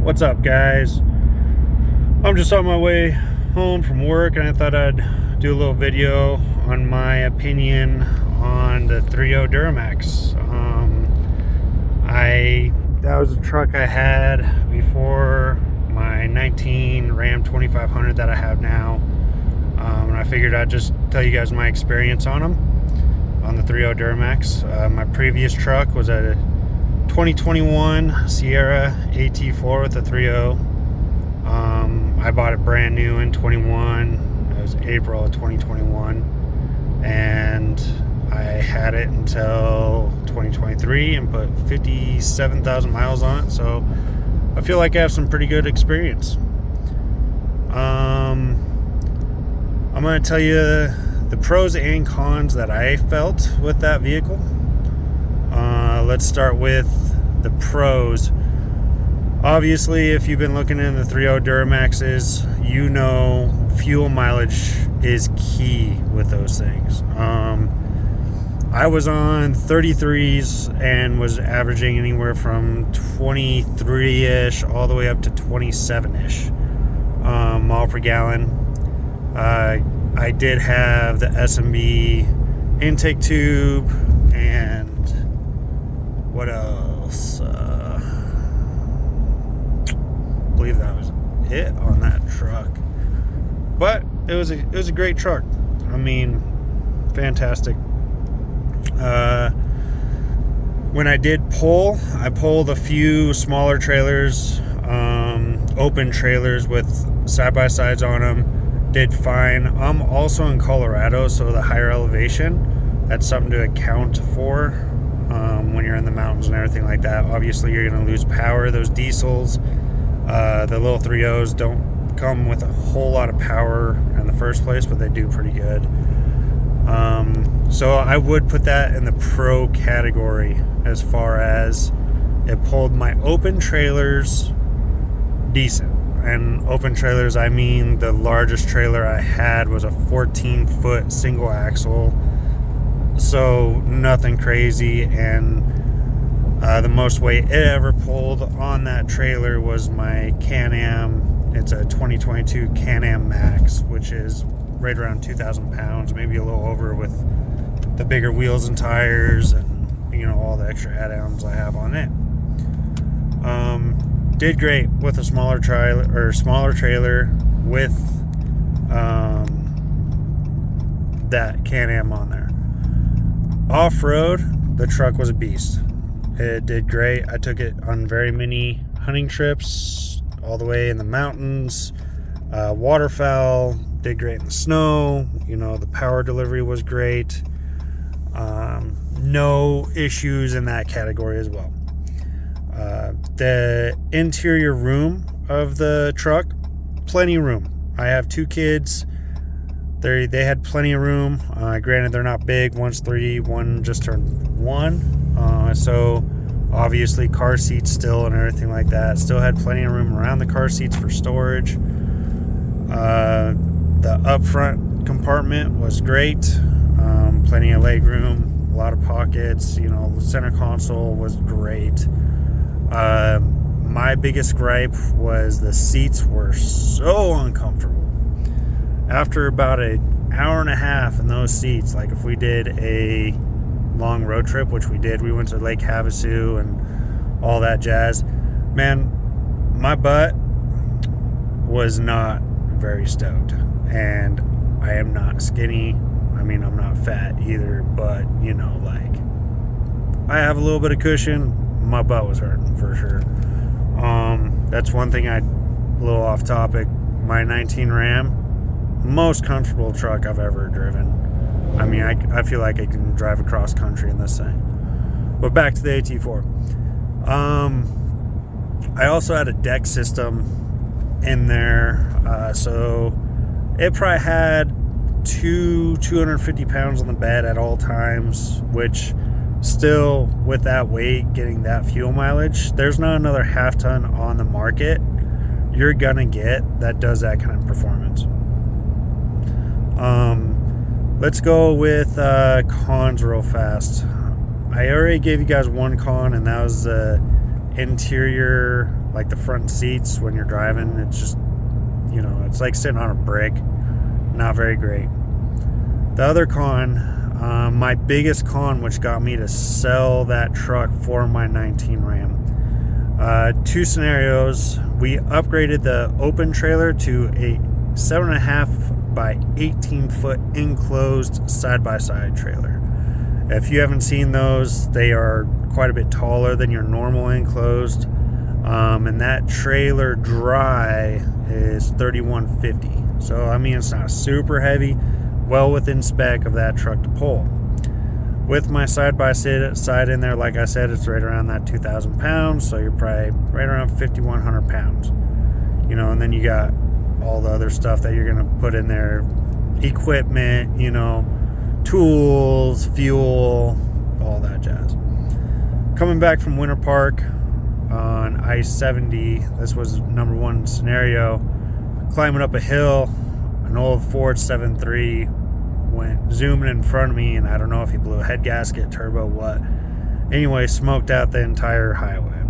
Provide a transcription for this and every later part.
What's up, guys? I'm just on my way home from work, and I thought I'd do a little video on my opinion on the 3.0 Duramax. That was a truck I had before my 19 Ram 2500 that I have now, and I figured I'd just tell you guys my experience on them, on the 3.0 Duramax. My previous truck was a 2021 Sierra AT4 with a 3.0. I bought it brand new in 21. It was April of 2021, and I had it until 2023 and put 57,000 miles on it. So I feel like I have some pretty good experience. I'm going to tell you the pros and cons that I felt with that vehicle. Let's start with the pros. Obviously, if you've been looking in the 3.0 Duramaxes, you know fuel mileage is key with those things. I was on 33s and was averaging anywhere from 23-ish all the way up to 27-ish mile per gallon. I did have the S&B intake tube, and what else? I believe that was it on that truck. But it was a great truck. I mean, fantastic. When I did pull, I pulled a few smaller trailers, open trailers with side-by-sides on them. Did fine. I'm also in Colorado, so the higher elevation, that's something to account for when you're in the mountains and everything like that. Obviously, you're going to lose power. Those diesels, the little 3.0s don't come with a whole lot of power in the first place, but they do pretty good. So I would put that in the pro category as far as it pulled my open trailers decent. And open trailers, I mean the largest trailer I had was a 14-foot single axle, so nothing crazy. And the most weight it ever pulled on that trailer was my Can-Am. It's a 2022 Can-Am Max, which is right around 2,000 pounds, maybe a little over with the bigger wheels and tires and, you know, all the extra add-ons I have on it. Did great with a smaller trailer with that Can-Am on there. Off-road, the truck was a beast. It did great. I took it on very many hunting trips all the way in the mountains, waterfowl, did great in the snow. You know, the power delivery was great. No issues in that category as well. The interior room of the truck, plenty of room. I have two kids. They had plenty of room. Granted, they're not big. One's 3, one just turned 1. So obviously car seats still and everything like that. Still had plenty of room around the car seats for storage. The up front compartment was great. Plenty of leg room, a lot of pockets. You know, the center console was great. My biggest gripe was the seats were so uncomfortable. After about an hour and a half in those seats, like if we did a long road trip, which we did, we went to Lake Havasu and all that jazz, man, my butt was not very stoked. And I am not skinny. I mean, I'm not fat either, but, you know, like, I have a little bit of cushion. My butt was hurting for sure. That's one thing a little off topic. My 19 Ram, most comfortable truck I've ever driven. I mean, I feel like I can drive across country in this thing. But back to the AT4. I also had a deck system in there, so it probably had 250 pounds on the bed at all times, which still, with that weight, getting that fuel mileage, there's not another half ton on the market you're gonna get that does that kind of performance. Let's go with cons real fast. I already gave you guys one con, and that was the interior like the front seats when you're driving. It's just, it's like sitting on a brick. Not very great. The other con, my biggest con, which got me to sell that truck for my 19 Ram. Two scenarios. We upgraded the open trailer to a 7.5 by 18 foot enclosed side-by-side trailer. If you haven't seen those, they are quite a bit taller than your normal enclosed. And that trailer dry is 3150. So, I mean, it's not super heavy, well within spec of that truck to pull. With my side-by-side in there, like I said, it's right around that 2,000 pounds. So you're probably right around 5,100 pounds. And then you got all the other stuff that you're going to put in there. Equipment, tools, fuel, all that jazz. Coming back from Winter Park on I-70, this was number one scenario. Climbing up a hill, an old Ford 7.3 went zooming in front of me, and I don't know if he blew a head gasket, turbo, what. Anyway, smoked out the entire highway.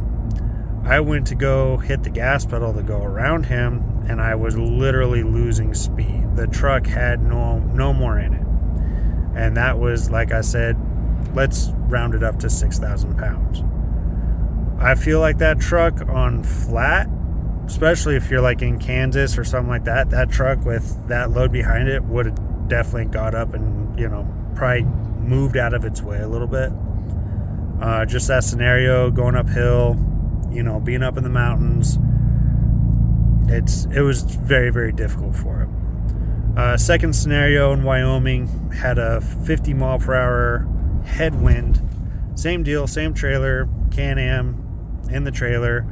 I went to go hit the gas pedal to go around him, and I was literally losing speed. The truck had no more in it. And that was, like I said, let's round it up to 6,000 pounds. I feel like that truck on flat, especially if you're like in Kansas or something like that, that truck with that load behind it would have definitely got up and, probably moved out of its way a little bit. Just that scenario, going uphill, being up in the mountains, it was very, very difficult for it. Second scenario in Wyoming, had a 50 mile per hour headwind. Same deal, same trailer, Can-Am in the trailer.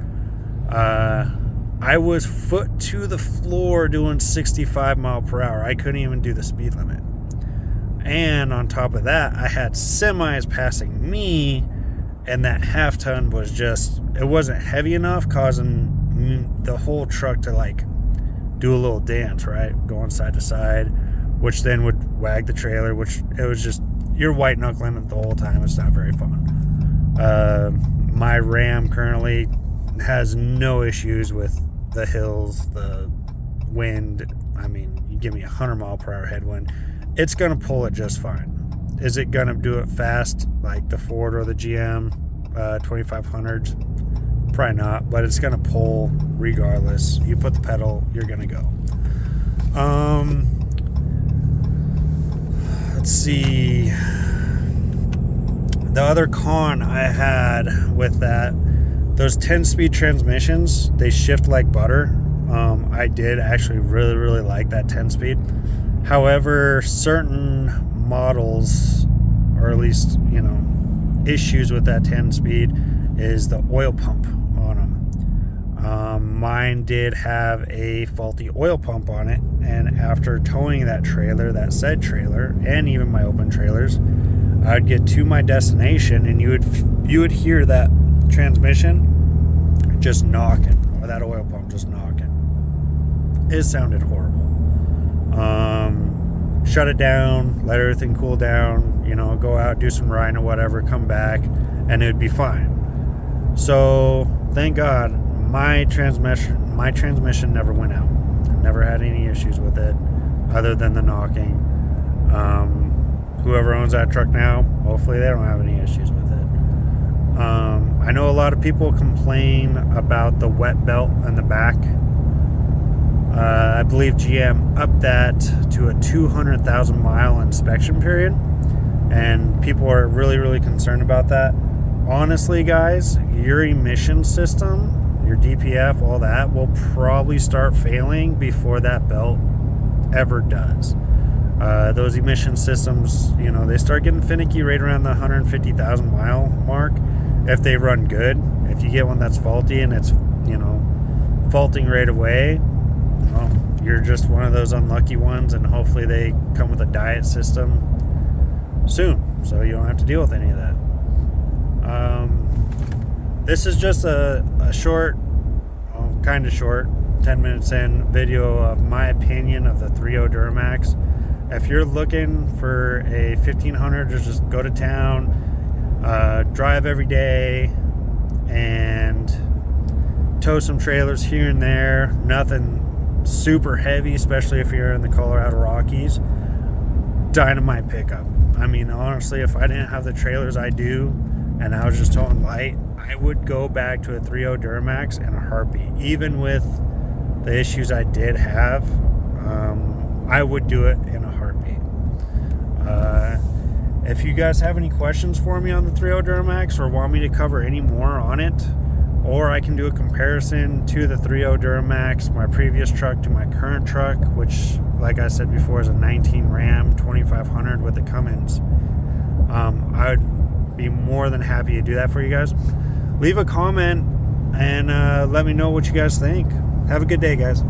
I was foot to the floor doing 65 mile per hour. I couldn't even do the speed limit. And on top of that, I had semis passing me, and that half ton was just, it wasn't heavy enough, causing the whole truck to like do a little dance, right? Going side to side, which then would wag the trailer, which it was just, you're white knuckling it the whole time. It's not very fun. My Ram currently has no issues with the hills, the wind. I mean, you give me 100 mile per hour headwind, it's going to pull it just fine. Is it going to do it fast like the Ford or the GM 2500s? Probably not, but it's going to pull regardless. You put the pedal, you're going to go. Let's see. The other con I had with that, those 10-speed transmissions, they shift like butter. I did actually really, really like that 10-speed. However, certain models, or at least, issues with that 10-speed is the oil pump on them. Mine did have a faulty oil pump on it, and after towing that trailer, that said trailer, and even my open trailers, I'd get to my destination, and you would hear that transmission just knocking, or that oil pump just knocking. It sounded horrible. Shut it down, let everything cool down, go out, do some riding or whatever, come back, and it would be fine. So thank God my transmission never went out. Never had any issues with it other than the knocking. Whoever owns that truck now, hopefully they don't have any issues with it. I know a lot of people complain about the wet belt in the back. I believe GM upped that to a 200,000 mile inspection period, and people are really, really concerned about that. Honestly, guys, your emission system, your DPF, all that will probably start failing before that belt ever does. Those emission systems, they start getting finicky right around the 150,000 mile mark if they run good. If you get one that's faulty and it's, faulting right away, well, you're just one of those unlucky ones, and hopefully they come with a diet system soon, so you don't have to deal with any of that. This is just a short, kind of short, 10 minutes in video of my opinion of the 3.0 Duramax. If you're looking for a 1500 to just go to town, drive every day, and tow some trailers here and there, nothing super heavy, especially if you're in the Colorado Rockies. Dynamite pickup. I mean, honestly, if I didn't have the trailers I do and I was just towing light, I would go back to a 3.0 Duramax in a heartbeat. Even with the issues I did have, I would do it in a heartbeat. If you guys have any questions for me on the 3.0 Duramax or want me to cover any more on it, or I can do a comparison to the 3.0 Duramax, my previous truck to my current truck, which, like I said before, is a 19 Ram 2500 with the Cummins. I would be more than happy to do that for you guys. Leave a comment and let me know what you guys think. Have a good day, guys.